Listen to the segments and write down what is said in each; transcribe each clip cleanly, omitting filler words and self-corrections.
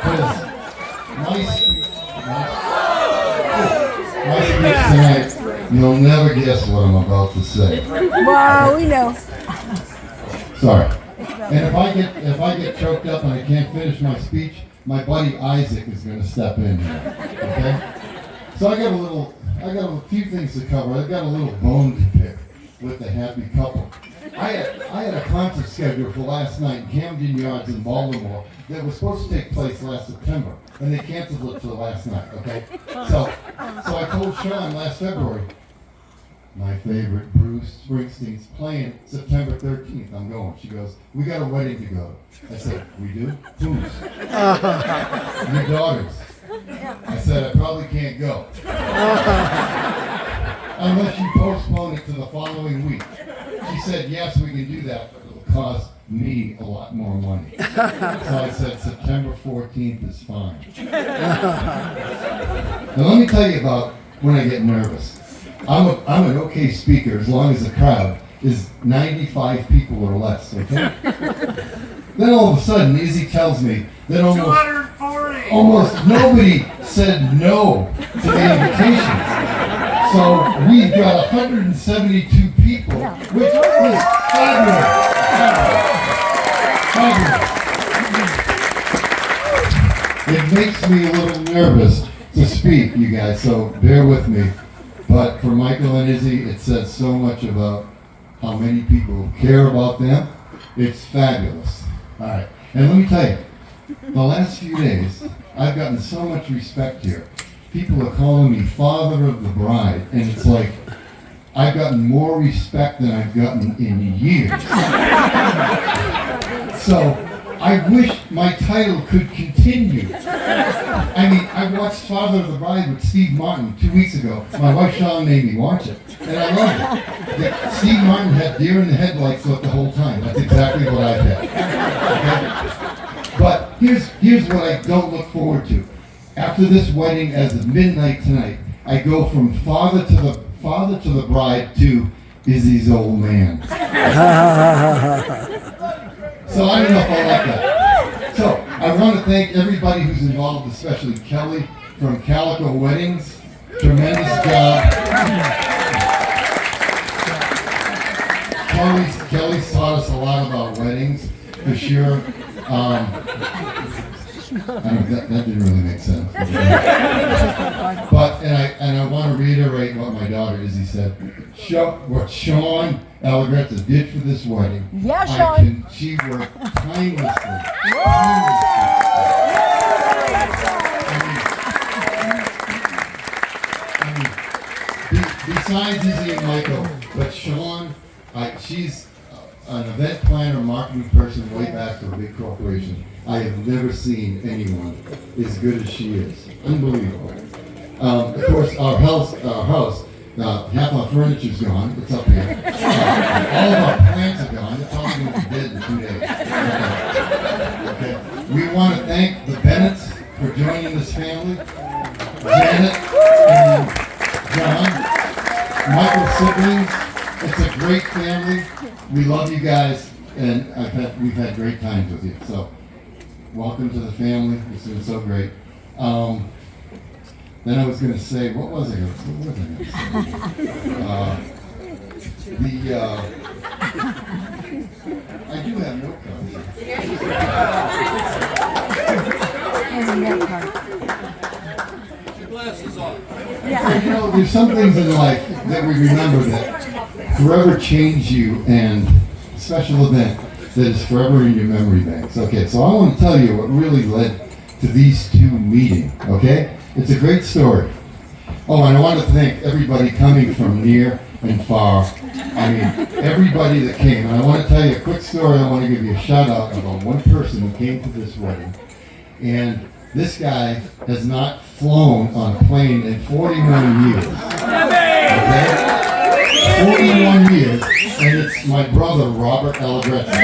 Because my speech tonight, you'll never guess what I'm about to say. Wow, we know. Sorry. And if I get choked up and I can't finish my speech, my buddy Isaac is going to step in here. Okay? So I got a few things to cover. I've got a little bone to pick with the happy couple. I had a concert scheduled for last night in Camden Yards in Baltimore that was supposed to take place last September, and they canceled it till last night, okay? So I told Sean last February, my favorite Bruce Springsteen's playing September 13th. I'm going. She goes, we got a wedding to go to. I said, we do? Whose? Your daughter's. I said, I probably can't go. Unless you postpone it to the following week. She said, yes, we can do that, but it'll cost me a lot more money. So I said, September 14th is fine. Now let me tell you about when I get nervous. I'm an okay speaker as long as the crowd is 95 people or less, okay? Then all of a sudden, Izzy tells me that almost nobody said no to the invitations. So we've got 172 people, which is fabulous. It makes me a little nervous to speak, you guys, so bear with me. But for Michael and Izzy, it says so much about how many people care about them. It's fabulous. All right, and let me tell you, the last few days, I've gotten so much respect here. People are calling me father of the bride, and it's like, I've gotten more respect than I've gotten in years. So, I wish my title could continue. I mean, I watched Father of the Bride with Steve Martin 2 weeks ago. My wife Sean made me watch it, and I loved it. Steve Martin had deer in the headlights the whole time. That's exactly what I've had. Okay? But here's what I don't look forward to. After this wedding, as of midnight tonight, I go from father to the bride to Izzy's old man. So I don't know if I like that. So I want to thank everybody who's involved, especially Kelly from Calico Weddings. Tremendous job. Kelly's taught us a lot about weddings, for sure. That didn't really make sense. But I want to reiterate what my daughter Izzy said. What Sean Allegrezza did for this wedding. Yeah, Sean. She worked tirelessly. Besides Izzy and Michael, but Sean, she's an event planner, marketing person way back to a big corporation. I have never seen anyone as good as she is. Unbelievable. Of course, our house, half our furniture's gone. It's up here. All of our plants are gone. They're probably going to be dead in 2 days. Okay. We want to thank the Bennetts for joining this family. Janet and John, Michael's siblings. It's a great family. We love you guys, and we've had great times with you. So, welcome to the family. It's been so great. Then I was going to say, what was I going to say? I do have note cards. Glasses on. Yeah. You know, there's some things in life that we remember that forever change you, and a special event that is forever in your memory banks. Okay, so I want to tell you what really led to these two meeting, okay? It's a great story. Oh, and I want to thank everybody coming from near and far. I mean, everybody that came. And I want to tell you a quick story. I want to give you a shout out about one person who came to this wedding. And this guy has not flown on a plane in 41 years. Okay? 41 years. And it's my brother, Robert Allegrezza.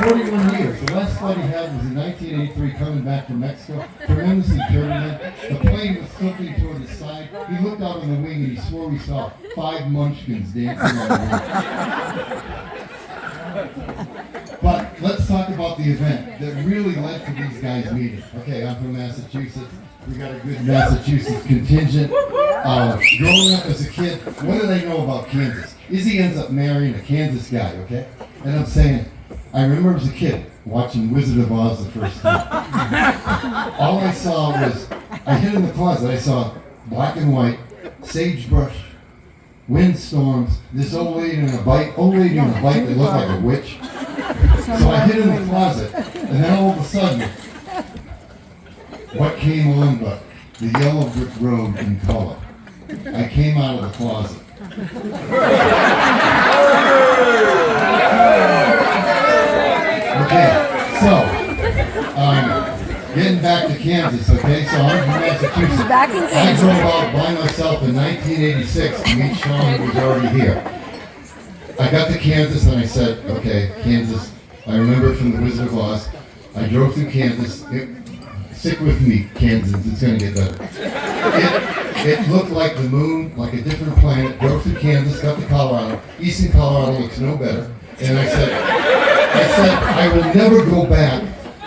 41 years. The last flight he had was in 1983, coming back from Mexico. Tremendously turbulent. The plane was tilting toward his side. He looked out on the wing and he swore we saw 5 munchkins dancing on the roof. But let's talk about the event that really led to these guys meeting. Okay, I'm from Massachusetts. We got a good Massachusetts contingent. Growing up as a kid, what did I know about Kansas? Izzy ends up marrying a Kansas guy, okay? And I'm saying, I remember as a kid watching Wizard of Oz the first time. All I saw was, I hid in the closet, I saw black and white, sagebrush, windstorms, this old lady in a bike that looked like a witch. So I hid in the closet, and then all of a sudden, what came on but the yellow brick road in color. I came out of the closet. Okay, so, getting back to Kansas, okay? So I'm from Massachusetts. Back in I Kansas. drove out by myself in 1986 to meet Sean, who was already here. I got to Kansas and I said, okay, Kansas, I remember from the Wizard of Oz. I drove through Kansas. Stick with me, Kansas, it's going to get better. It looked like the moon, like a different planet. Drove through Kansas, got to Colorado. Eastern Colorado looks no better. And I said, I will never go back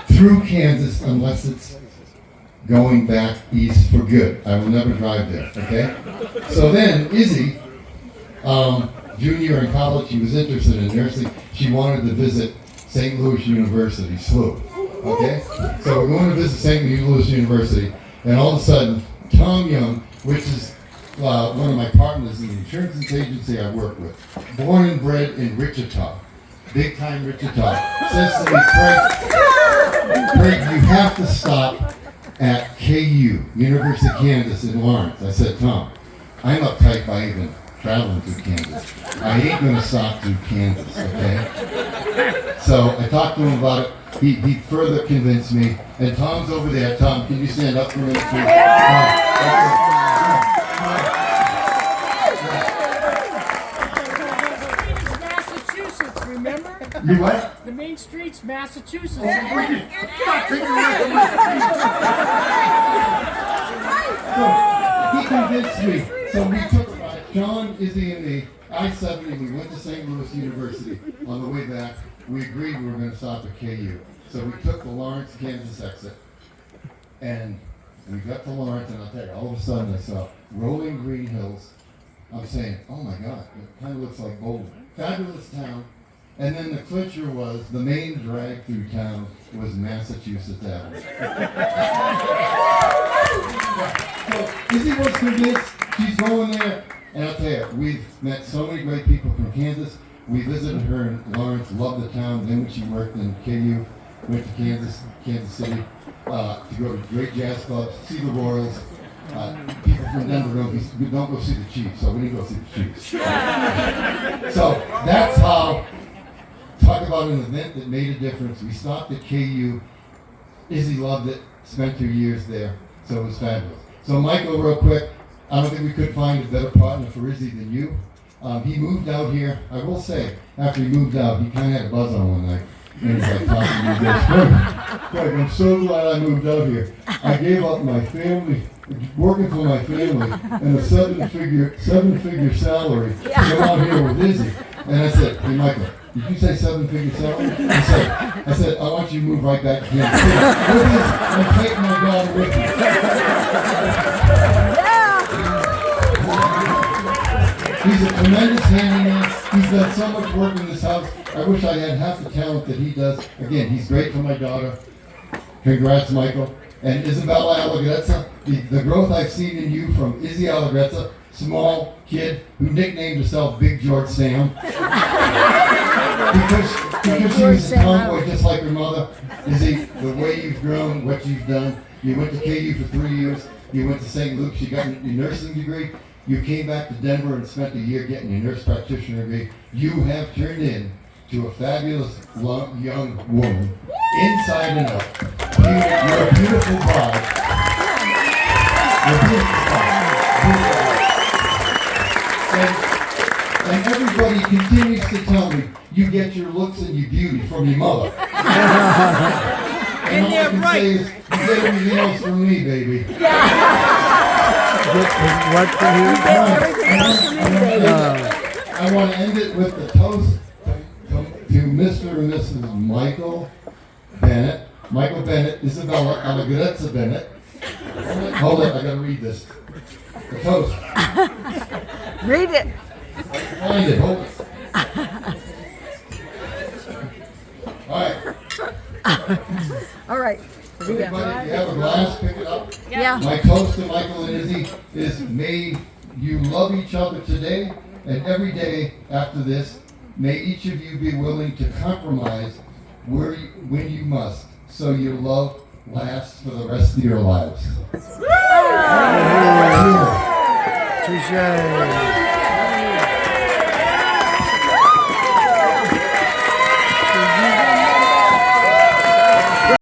through Kansas unless it's going back east for good. I will never drive there, okay? So then, Izzy, junior in college, she was interested in nursing. She wanted to visit St. Louis University, SLU. Okay? So we're going to visit St. Louis University, and all of a sudden, Tom Young, which is one of my partners in the insurance agency I work with, born and bred in Wichita, big time Wichita, says to me, Craig, you have to stop at KU, University of Kansas in Lawrence. I said, Tom, I'm uptight by even traveling through Kansas. I ain't going to stop through Kansas, okay? So I talked to him about it. He further convinced me, and Tom's over there. Tom, can you stand up for a minute, please? Massachusetts, remember? You what? The main streets, Massachusetts. So he convinced me. So we took John, Izzy, and me, I-70, we went to St. Louis University. On the way back, we agreed we were going to stop at KU. So we took the Lawrence, Kansas exit, and we got to Lawrence, and I'll tell you, all of a sudden I saw rolling green hills. I'm saying, oh my God, it kind of looks like Boulder. Fabulous town. And then the clincher was, the main drag through town was Massachusetts Avenue. So Izzy was convinced she's going there, and I'll tell you, we've met so many great people from Kansas. We visited her in Lawrence, loved the town. Then when she worked in KU, went to Kansas City, to go to great jazz clubs, see the Royals. People from Denver don't go see the Chiefs, so we didn't go see the Chiefs. So that's how, talk about an event that made a difference. We stopped at KU. Izzy loved it, spent 2 years there, so it was fabulous. So Michael, real quick, I don't think we could find a better partner for Izzy than you. He moved out here. I will say, after he moved out, he kind of had a buzz on one night. And he's like talking to me, he goes, Craig, I'm so glad I moved out here. I gave up my family, working for my family, and a seven-figure salary to come out here with Izzy. And I said, hey, Michael, did you say seven-figure salary? I said, I want you to move right back to Kansas City. And take my daughter with me. He's a tremendous handyman. He's done so much work in this house. I wish I had half the talent that he does. Again, he's great for my daughter. Congrats, Michael. And Isabella Allegrezza, the growth I've seen in you from Izzy Allegrezza, small kid who nicknamed herself Big George Sam. because she was a tomboy just like her mother. Izzy, the way you've grown, what you've done. You went to KU for 3 years. You went to St. Luke's. You got your nursing degree. You came back to Denver and spent a year getting your nurse practitioner degree. You have turned in to a fabulous young woman, inside and out. You're a beautiful bride. You're a beautiful bride. And everybody continues to tell me you get your looks and your beauty from your mother. And all I can say is, you get everything else from me, baby. What for you? Everything else from you, baby. I want to end it with the toast to Mr. and Mrs. Michael Bennett. Michael Bennett, Isabella Allegrezza Bennett. Hold it, I gotta read this. The toast. Read it. Find it, hold it. All right. Everybody, if you have a glass, pick it up. Yeah. My toast to Michael and Izzy is may you love each other today and every day after this. May each of you be willing to compromise when you must, so your love lasts for the rest of your lives. Touche.